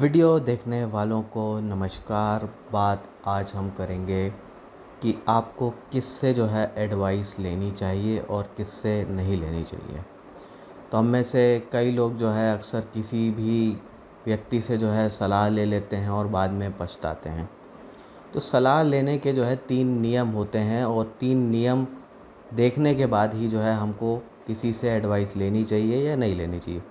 Video देखने वालों को नमस्कार। बात आज हम करेंगे कि आपको किससे एडवाइस लेनी चाहिए और किससे नहीं लेनी चाहिए। तो हम में से कई लोग अक्सर किसी भी व्यक्ति से सलाह ले लेते हैं और बाद में पछताते हैं। तो सलाह लेने के 3 नियम होते हैं और 3 नियम देखने के बाद ही हमको किसी से एडवाइस लेनी चाहिए या नहीं लेनी चाहिए।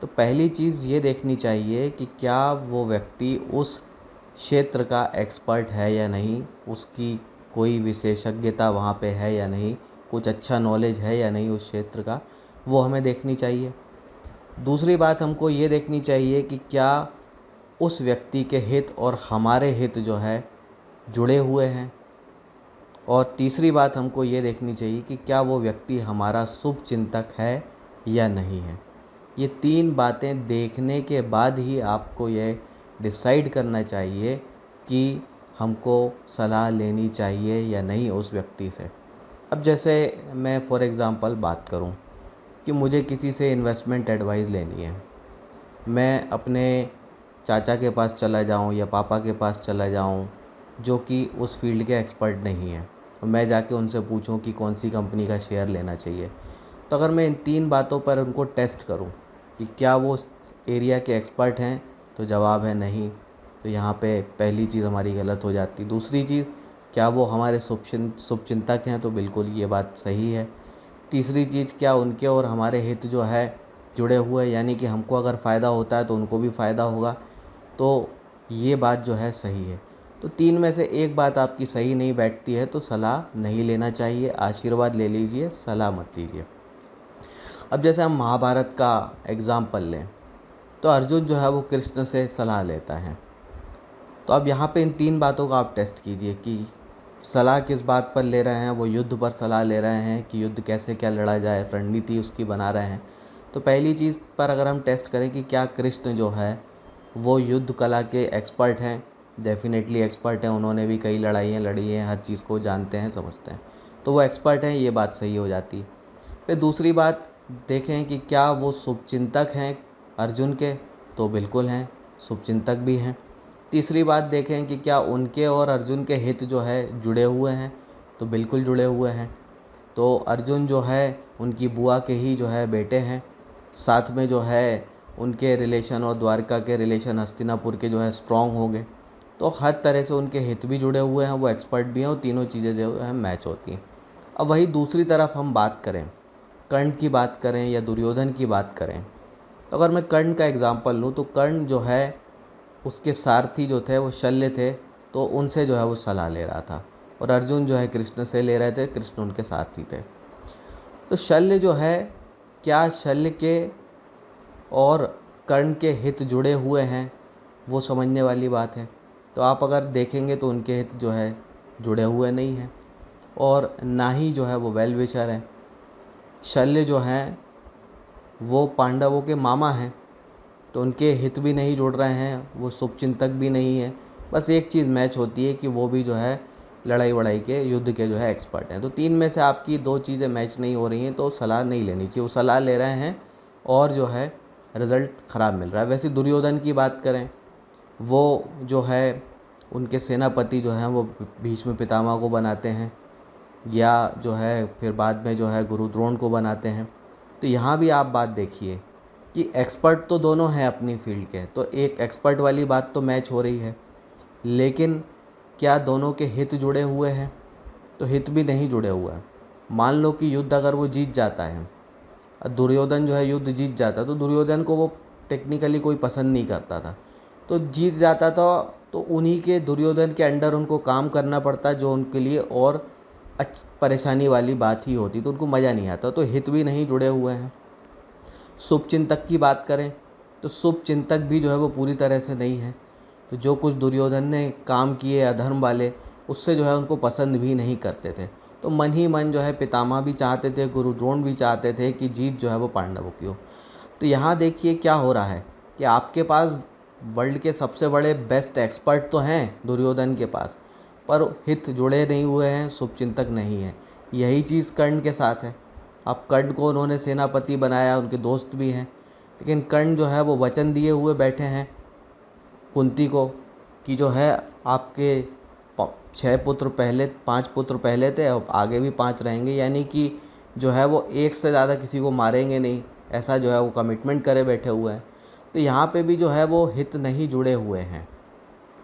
तो पहली चीज़ ये देखनी चाहिए कि क्या वो व्यक्ति उस क्षेत्र का एक्सपर्ट है या नहीं, उसकी कोई विशेषज्ञता वहाँ पे है या नहीं, कुछ अच्छा नॉलेज है या नहीं उस क्षेत्र का, वो हमें देखनी चाहिए। दूसरी बात हमको ये देखनी चाहिए कि क्या उस व्यक्ति के हित और हमारे हित जुड़े हुए हैं। और तीसरी बात हमको ये देखनी चाहिए कि क्या वो व्यक्ति हमारा शुभ चिंतक है या नहीं है। ये 3 बातें देखने के बाद ही आपको ये डिसाइड करना चाहिए कि हमको सलाह लेनी चाहिए या नहीं उस व्यक्ति से। अब जैसे मैं फॉर एग्ज़ाम्पल बात करूं कि मुझे किसी से इन्वेस्टमेंट एडवाइस लेनी है, मैं अपने चाचा के पास चला जाऊं या पापा के पास चला जाऊं जो कि उस फील्ड के एक्सपर्ट नहीं हैं, और मैं जाके उनसे पूछूं कि कौन सी कंपनी का शेयर लेना चाहिए। तो अगर मैं इन 3 बातों पर उनको टेस्ट करूं कि क्या वो उस एरिया के एक्सपर्ट हैं, तो जवाब है नहीं। तो यहाँ पे पहली चीज़ हमारी गलत हो जाती। दूसरी चीज़, क्या वो हमारे शुभचिंतक हैं, तो बिल्कुल ये बात सही है। तीसरी चीज़, क्या उनके और हमारे हित जुड़े हुए हैं, यानी कि हमको अगर फ़ायदा होता है तो उनको भी फ़ायदा होगा, तो ये बात सही है। तो 3 में से एक बात आपकी सही नहीं बैठती है तो सलाह नहीं लेना चाहिए। आशीर्वाद ले लीजिए, सलाह मत लीजिए। अब जैसे हम महाभारत का एग्ज़ाम्पल लें तो अर्जुन वो कृष्ण से सलाह लेता है। तो अब यहाँ पे इन 3 बातों का आप टेस्ट कीजिए कि सलाह किस बात पर ले रहे हैं। वो युद्ध पर सलाह ले रहे हैं कि युद्ध कैसे क्या लड़ा जाए, रणनीति उसकी बना रहे हैं। तो पहली चीज़ पर अगर हम टेस्ट करें कि क्या कृष्ण वो युद्ध कला के एक्सपर्ट हैं, डेफिनेटली एक्सपर्ट हैं, उन्होंने भी कई लड़ाइयाँ लड़ी हैं, हर चीज़ को जानते हैं, समझते हैं, तो वो एक्सपर्ट हैं, ये बात सही हो जाती है। फिर दूसरी बात देखें कि क्या वो शुभचिंतक हैं अर्जुन के, तो बिल्कुल हैं, शुभचिंतक भी हैं। तीसरी बात देखें कि क्या उनके और अर्जुन के हित जुड़े हुए हैं, तो बिल्कुल जुड़े हुए हैं। तो अर्जुन उनकी बुआ के ही बेटे हैं, साथ में उनके रिलेशन और द्वारका के रिलेशन हस्तिनापुर के स्ट्रॉन्ग हो गए। तो हर तरह से उनके हित भी जुड़े हुए हैं, वो एक्सपर्ट भी हैं, और तीनों चीज़ें मैच होती हैं। अब वही दूसरी तरफ हम बात करें, कर्ण की बात करें या दुर्योधन की बात करें, तो अगर मैं कर्ण का एग्ज़ाम्पल लूँ तो कर्ण उसके सारथी थे वो शल्य थे, तो उनसे वो सलाह ले रहा था, और अर्जुन कृष्ण से ले रहे थे, कृष्ण उनके सारथी थे। तो शल्य क्या शल्य के और कर्ण के हित जुड़े हुए हैं, वो समझने वाली बात है। तो आप अगर देखेंगे तो उनके हित जुड़े हुए नहीं हैं, और ना ही वो वेल विशर हैं। शल्य वो पांडवों के मामा हैं, तो उनके हित भी नहीं जुड़ रहे हैं, वो शुभचिंतक भी नहीं है। बस एक चीज़ मैच होती है कि वो भी लड़ाई वड़ाई के युद्ध के एक्सपर्ट हैं। तो 3 में से आपकी 2 चीज़ें मैच नहीं हो रही हैं, तो सलाह नहीं लेनी चाहिए। वो सलाह ले रहे हैं और रिज़ल्ट ख़राब मिल रहा है। वैसे दुर्योधन की बात करें, वो उनके सेनापति वो भीष्म पितामह को बनाते हैं, या फिर बाद में गुरु द्रोण को बनाते हैं। तो यहाँ भी आप बात देखिए कि एक्सपर्ट तो दोनों हैं अपनी फील्ड के, तो एक एक्सपर्ट वाली बात तो मैच हो रही है, लेकिन क्या दोनों के हित जुड़े हुए हैं, तो हित भी नहीं जुड़े हुए हैं। मान लो कि युद्ध अगर वो जीत जाता है, दुर्योधन युद्ध जीत जाता, तो दुर्योधन को वो टेक्निकली कोई पसंद नहीं करता था, तो जीत जाता था, तो उन्हीं के दुर्योधन के अंडर उनको काम करना पड़ता, जो उनके लिए और परेशानी वाली बात ही होती, तो उनको मज़ा नहीं आता। तो हित भी नहीं जुड़े हुए हैं। शुभचिंतक की बात करें तो शुभचिंतक भी वो पूरी तरह से नहीं है। तो जो कुछ दुर्योधन ने काम किए अधर्म वाले, उससे उनको पसंद भी नहीं करते थे। तो मन ही मन पितामह भी चाहते थे, गुरु द्रोण भी चाहते थे कि जीत वो पांडवों की हो। तो यहाँ देखिए क्या हो रहा है कि आपके पास वर्ल्ड के सबसे बड़े बेस्ट एक्सपर्ट तो हैं दुर्योधन के पास, पर हित जुड़े नहीं हुए हैं, शुभचिंतक नहीं है। यही चीज़ कर्ण के साथ है। अब कर्ण को उन्होंने सेनापति बनाया, उनके दोस्त भी हैं, लेकिन कर्ण वो वचन दिए हुए बैठे हैं कुंती को कि जो है आपके 6 पुत्र पहले, 5 पुत्र पहले थे, अब आगे भी 5 रहेंगे, यानी कि जो है वो एक से ज़्यादा किसी को मारेंगे नहीं, ऐसा जो है वो कमिटमेंट करे बैठे हुए हैं। तो यहाँ पे भी जो है वो हित नहीं जुड़े हुए हैं।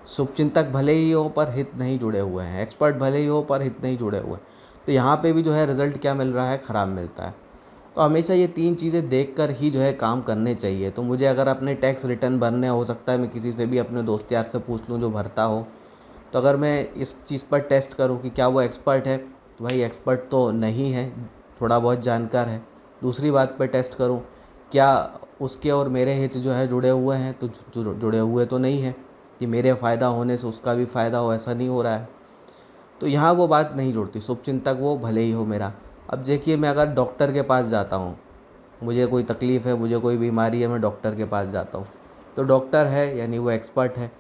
शुभचिंतक भले ही हो पर हित नहीं जुड़े हुए हैं, एक्सपर्ट भले ही हो पर हित नहीं जुड़े हुए हैं। तो यहाँ पे भी जो है रिज़ल्ट क्या मिल रहा है, ख़राब मिलता है। तो हमेशा ये 3 चीज़ें देखकर ही जो है काम करने चाहिए। तो मुझे अगर अपने टैक्स रिटर्न भरने, हो सकता है मैं किसी से भी अपने दोस्त यार से पूछ लूँ जो भरता हो, तो अगर मैं इस चीज़ पर टेस्ट करूँ कि क्या वो एक्सपर्ट है, तो भाई एक्सपर्ट तो नहीं है, थोड़ा बहुत जानकार है। दूसरी बात पर टेस्ट करूँ, क्या उसके और मेरे हित जो है जुड़े हुए हैं, तो जुड़े हुए तो नहीं है कि मेरे फ़ायदा होने से उसका भी फ़ायदा हो, ऐसा नहीं हो रहा है। तो यहाँ वो बात नहीं जुड़ती, शुभचिंतक वो भले ही हो मेरा। अब देखिए, मैं अगर डॉक्टर के पास जाता हूँ, मुझे कोई तकलीफ़ है, मुझे कोई बीमारी है, मैं डॉक्टर के पास जाता हूँ, तो डॉक्टर है यानी वो एक्सपर्ट है।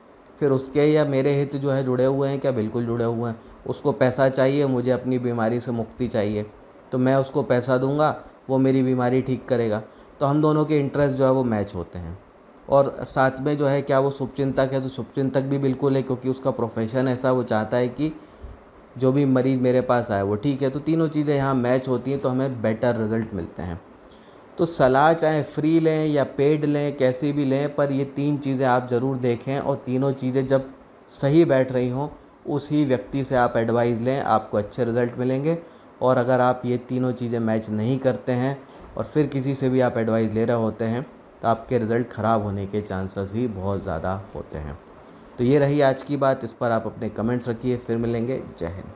फिर उसके या मेरे हित जो है जुड़े हुए हैं क्या? बिल्कुल जुड़े हुए हैं। उसको पैसा चाहिए, मुझे अपनी बीमारी से मुक्ति चाहिए, तो मैं उसको पैसा दूंगा, वो मेरी बीमारी ठीक करेगा। तो हम दोनों के इंटरेस्ट जो है वो मैच होते हैं। और साथ में जो है, क्या वो शुभचिंतक है? तो शुभचिंतक भी बिल्कुल है, क्योंकि उसका प्रोफेशन ऐसा, वो चाहता है कि जो भी मरीज़ मेरे पास आए वो ठीक है। तो तीनों चीज़ें यहाँ मैच होती हैं, तो हमें बेटर रिज़ल्ट मिलते हैं। तो सलाह चाहे फ्री लें या पेड लें, कैसी भी लें, पर ये 3 चीज़ें आप ज़रूर देखें, और तीनों चीज़ें जब सही बैठ रही हों, उसी व्यक्ति से आप एडवाइस लें, आपको अच्छे रिज़ल्ट मिलेंगे। और अगर आप ये तीनों चीज़ें मैच नहीं करते हैं और फिर किसी से भी आप एडवाइस ले रहे होते हैं, तो आपके रिज़ल्ट ख़राब होने के चांसेस ही बहुत ज़्यादा होते हैं। तो ये रही आज की बात, इस पर आप अपने कमेंट्स रखिए। फिर मिलेंगे। जय हिंद।